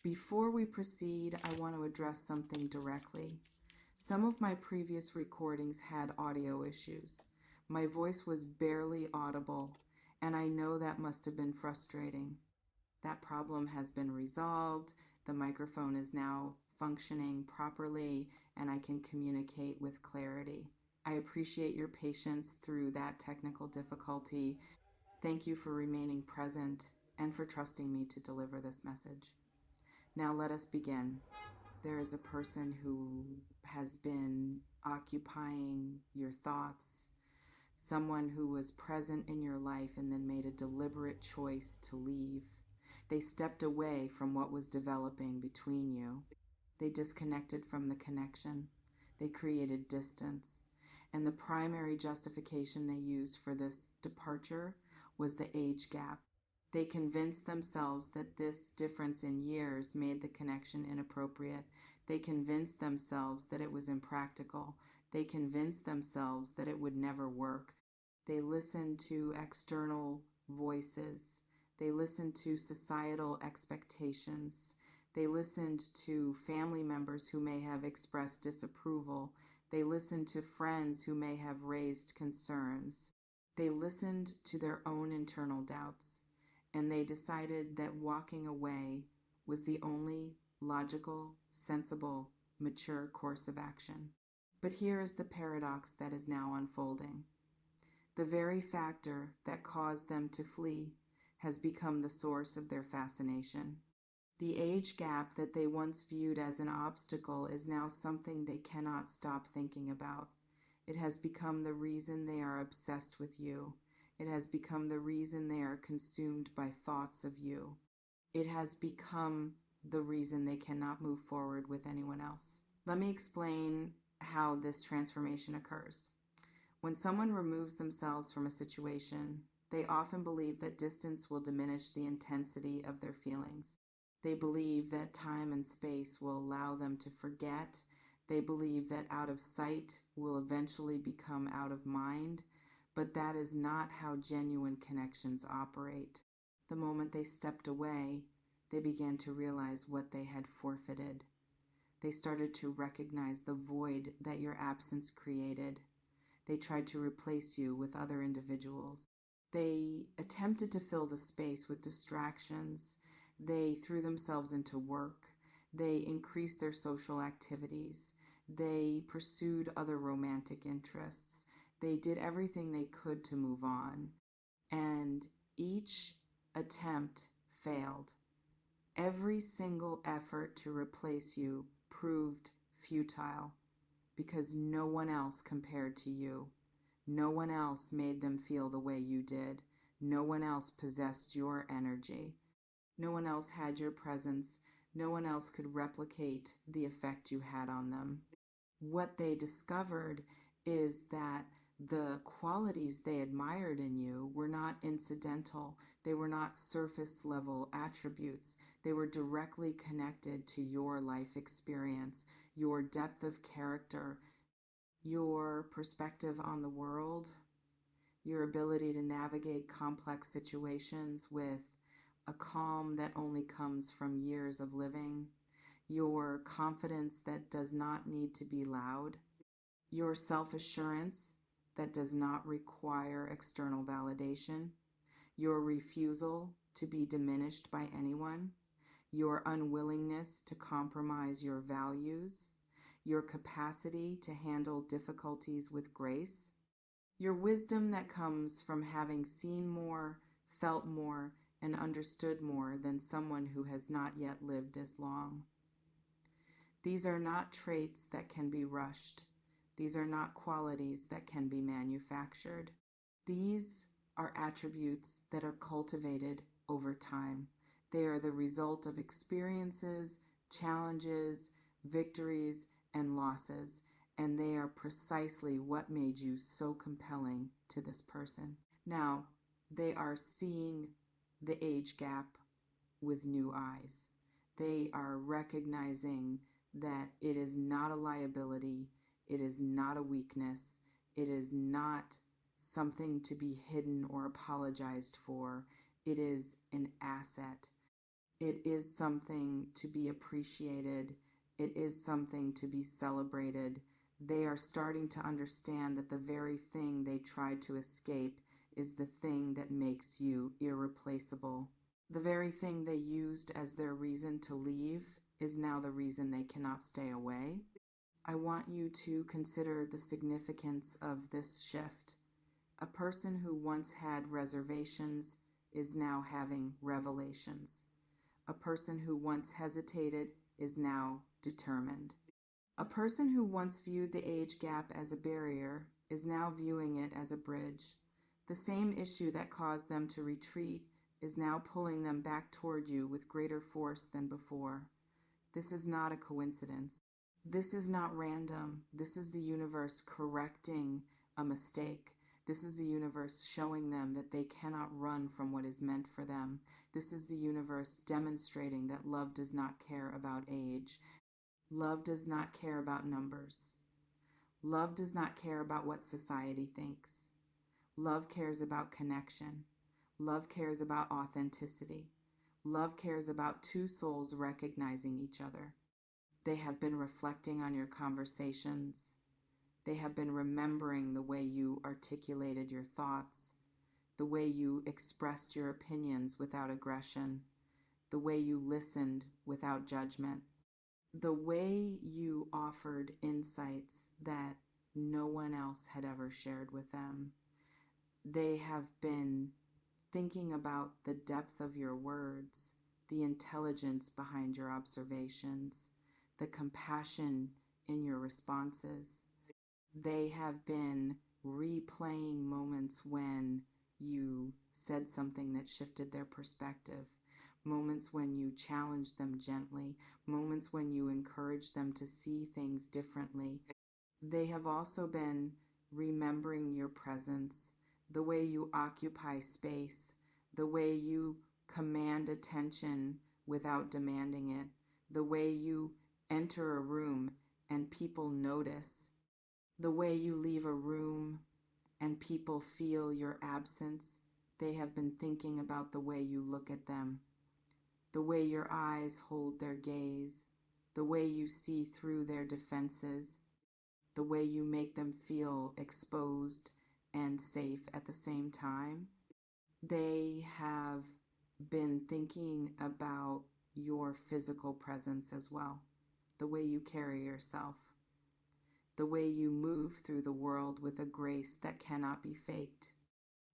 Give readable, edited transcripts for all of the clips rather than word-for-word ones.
Before we proceed, I want to address something directly. Some of my previous recordings had audio issues. My voice was barely audible, and I know that must have been frustrating. That problem has been resolved. The microphone is now functioning properly, and I can communicate with clarity. I appreciate your patience through that technical difficulty. Thank you for remaining present and for trusting me to deliver this message. Now let us begin. There is a person who has been occupying your thoughts, someone who was present in your life and then made a deliberate choice to leave. They stepped away from what was developing between you. They disconnected from the connection. They created distance. And the primary justification they used for this departure was the age gap. They convinced themselves that this difference in years made the connection inappropriate. They convinced themselves that it was impractical. They convinced themselves that it would never work. They listened to external voices. They listened to societal expectations. They listened to family members who may have expressed disapproval. They listened to friends who may have raised concerns. They listened to their own internal doubts, and they decided that walking away was the only logical, sensible, mature course of action. But here is the paradox that is now unfolding. The very factor that caused them to flee has become the source of their fascination. The age gap that they once viewed as an obstacle is now something they cannot stop thinking about. It has become the reason they are obsessed with you. It has become the reason they are consumed by thoughts of you. It has become the reason they cannot move forward with anyone else. Let me explain how this transformation occurs. When someone removes themselves from a situation, they often believe that distance will diminish the intensity of their feelings. They believe that time and space will allow them to forget. They believe that out of sight will eventually become out of mind, but that is not how genuine connections operate. The moment they stepped away, they began to realize what they had forfeited. They started to recognize the void that your absence created. They tried to replace you with other individuals. They attempted to fill the space with distractions. They threw themselves into work. They increased their social activities. They pursued other romantic interests. They did everything they could to move on. And each attempt failed. Every single effort to replace you proved futile because no one else compared to you. No one else made them feel the way you did. No one else possessed your energy. No one else had your presence. No one else could replicate the effect you had on them. What they discovered is that the qualities they admired in you were not incidental. They were not surface level attributes. They were directly connected to your life experience, your depth of character, your perspective on the world, your ability to navigate complex situations with a calm that only comes from years of living, your confidence that does not need to be loud, your self-assurance that does not require external validation, your refusal to be diminished by anyone, your unwillingness to compromise your values, your capacity to handle difficulties with grace, your wisdom that comes from having seen more, felt more, and understood more than someone who has not yet lived as long. These are not traits that can be rushed. These are not qualities that can be manufactured. These are attributes that are cultivated over time. They are the result of experiences, challenges, victories, and losses, and they are precisely what made you so compelling to this person. Now, they are seeing the age gap with new eyes. They are recognizing that it is not a liability, it is not a weakness, it is not something to be hidden or apologized for. It is an asset. It is something to be appreciated. It is something to be celebrated. They are starting to understand that the very thing they tried to escape is the thing that makes you irreplaceable. The very thing they used as their reason to leave is now the reason they cannot stay away. I want you to consider the significance of this shift. A person who once had reservations is now having revelations. A person who once hesitated is now determined. A person who once viewed the age gap as a barrier is now viewing it as a bridge. The same issue that caused them to retreat is now pulling them back toward you with greater force than before. This is not a coincidence. This is not random. This is the universe correcting a mistake. This is the universe showing them that they cannot run from what is meant for them. This is the universe demonstrating that love does not care about age. Love does not care about numbers. Love does not care about what society thinks. Love cares about connection. Love cares about authenticity. Love cares about two souls recognizing each other. They have been reflecting on your conversations. They have been remembering the way you articulated your thoughts, the way you expressed your opinions without aggression, the way you listened without judgment, the way you offered insights that no one else had ever shared with them. They have been thinking about the depth of your words, the intelligence behind your observations, the compassion in your responses. They have been replaying moments when you said something that shifted their perspective, moments when you challenged them gently, moments when you encouraged them to see things differently. They have also been remembering your presence, the way you occupy space, the way you command attention without demanding it, the way you enter a room and people notice, the way you leave a room and people feel your absence. They have been thinking about the way you look at them, the way your eyes hold their gaze, the way you see through their defenses, the way you make them feel exposed and safe at the same time. They have been thinking about your physical presence as well, the way you carry yourself, the way you move through the world with a grace that cannot be faked,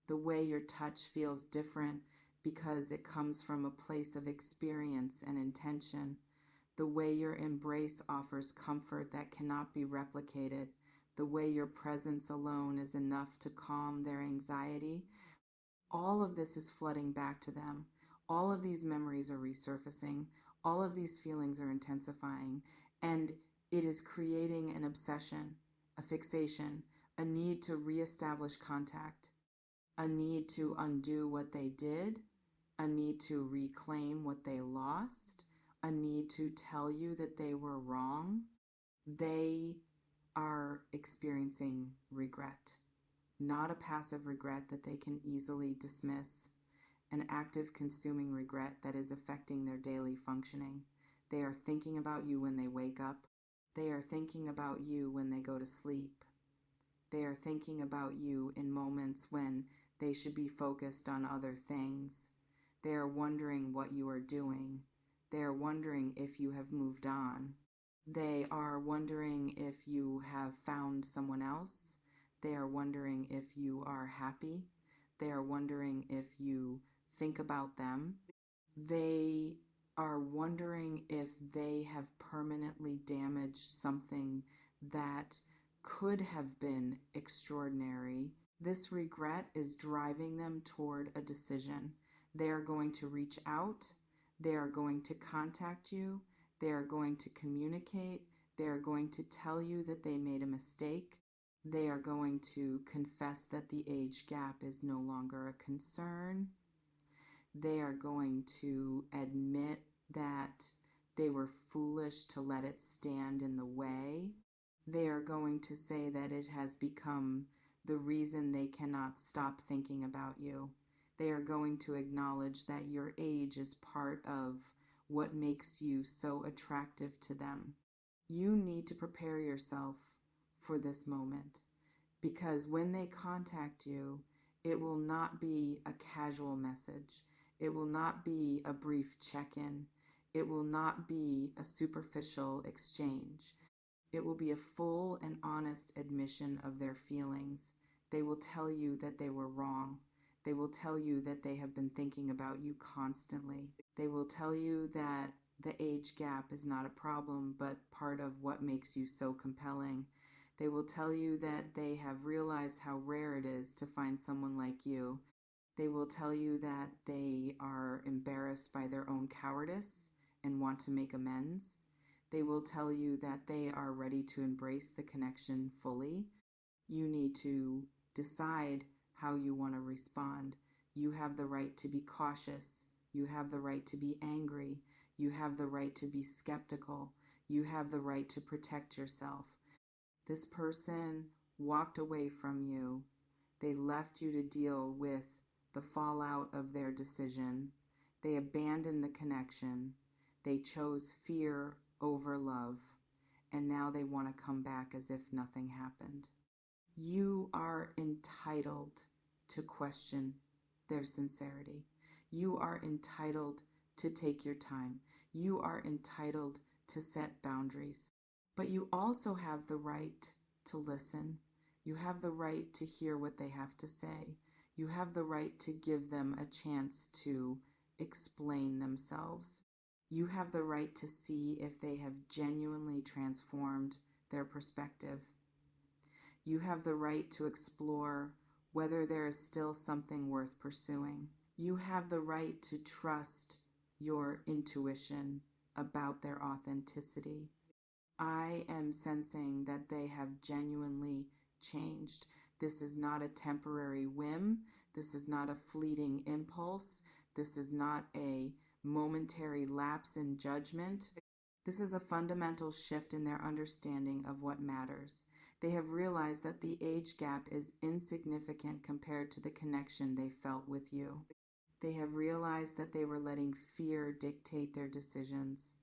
the way your touch feels different because it comes from a place of experience and intention, the way your embrace offers comfort that cannot be replicated, the way your presence alone is enough to calm their anxiety. All of this is flooding back to them. All of these memories are resurfacing. All of these feelings are intensifying. And it is creating an obsession, a fixation, a need to reestablish contact, a need to undo what they did, a need to reclaim what they lost, a need to tell you that they were wrong. They are experiencing regret, not a passive regret that they can easily dismiss, an active consuming regret that is affecting their daily functioning. They are thinking about you when they wake up. They are thinking about you when they go to sleep. They are thinking about you in moments when they should be focused on other things. They are wondering what you are doing. They are wondering if you have moved on. They are wondering if you have found someone else. They are wondering if you are happy. They are wondering if you think about them. They are wondering if they have permanently damaged something that could have been extraordinary. This regret is driving them toward a decision. They are going to reach out. They are going to contact you. They are going to communicate. They are going to tell you that they made a mistake. They are going to confess that the age gap is no longer a concern. They are going to admit that they were foolish to let it stand in the way. They are going to say that it has become the reason they cannot stop thinking about you. They are going to acknowledge that your age is part of what makes you so attractive to them. You need to prepare yourself for this moment, because when they contact you, it will not be a casual message. It will not be a brief check-in. It will not be a superficial exchange. It will be a full and honest admission of their feelings. They will tell you that they were wrong. They will tell you that they have been thinking about you constantly. They will tell you that the age gap is not a problem, but part of what makes you so compelling. They will tell you that they have realized how rare it is to find someone like you. They will tell you that they are embarrassed by their own cowardice and want to make amends. They will tell you that they are ready to embrace the connection fully. You need to decide how you want to respond. You have the right to be cautious. You have the right to be angry. You have the right to be skeptical. You have the right to protect yourself. This person walked away from you. They left you to deal with the fallout of their decision. They abandoned the connection. They chose fear over love. And now they want to come back as if nothing happened. You are entitled to question their sincerity. You are entitled to take your time. You are entitled to set boundaries. But you also have the right to listen. You have the right to hear what they have to say. You have the right to give them a chance to explain themselves. You have the right to see if they have genuinely transformed their perspective. You have the right to explore whether there is still something worth pursuing. You have the right to trust your intuition about their authenticity. I am sensing that they have genuinely changed. This is not a temporary whim. This is not a fleeting impulse. This is not a momentary lapse in judgment. This is a fundamental shift in their understanding of what matters. They have realized that the age gap is insignificant compared to the connection they felt with you. They have realized that they were letting fear dictate their decisions.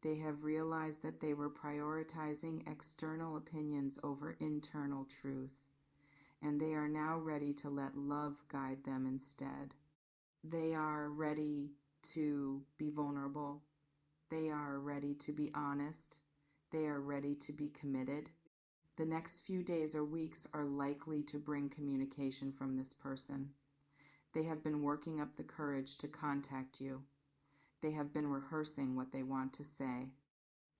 They have realized that they were prioritizing external opinions over internal truth, and they are now ready to let love guide them instead. They are ready to be vulnerable. They are ready to be honest. They are ready to be committed. The next few days or weeks are likely to bring communication from this person. They have been working up the courage to contact you. They have been rehearsing what they want to say.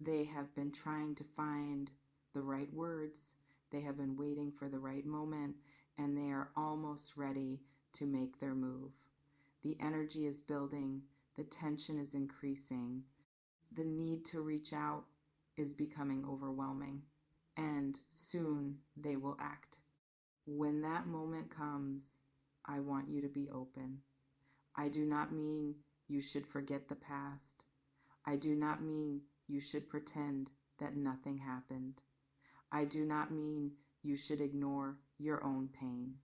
They have been trying to find the right words. They have been waiting for the right moment, and they are almost ready to make their move. The energy is building. The tension is increasing. The need to reach out is becoming overwhelming, and soon they will act. When that moment comes, I want you to be open. I do not mean you should forget the past. I do not mean you should pretend that nothing happened. I do not mean you should ignore your own pain.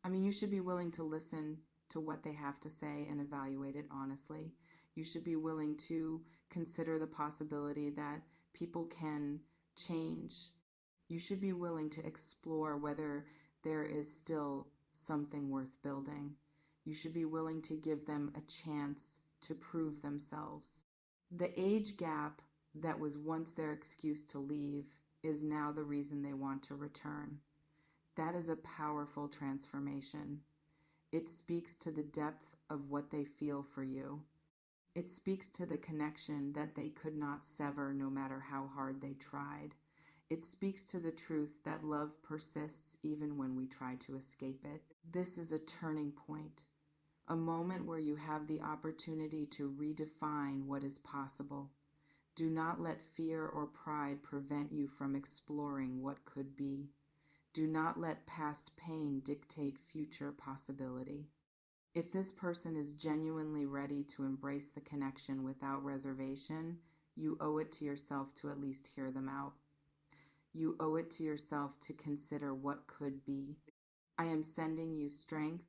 I mean, you should be willing to listen to what they have to say and evaluate it honestly. You should be willing to consider the possibility that people can change. You should be willing to explore whether there is still something worth building. You should be willing to give them a chance to prove themselves. The age gap that was once their excuse to leave is now the reason they want to return. That is a powerful transformation. It speaks to the depth of what they feel for you. It speaks to the connection that they could not sever no matter how hard they tried. It speaks to the truth that love persists even when we try to escape it. This is a turning point, a moment where you have the opportunity to redefine what is possible. Do not let fear or pride prevent you from exploring what could be. Do not let past pain dictate future possibility. If this person is genuinely ready to embrace the connection without reservation, you owe it to yourself to at least hear them out. You owe it to yourself to consider what could be. I am sending you strength,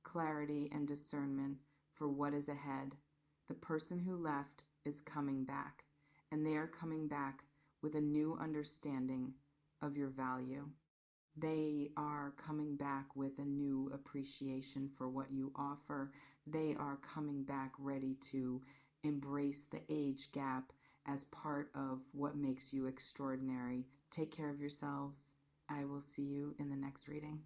clarity, and discernment for what is ahead. The person who left is coming back, and they are coming back with a new understanding of your value. They are coming back with a new appreciation for what you offer. They are coming back ready to embrace the age gap as part of what makes you extraordinary. Take care of yourselves. I will see you in the next reading.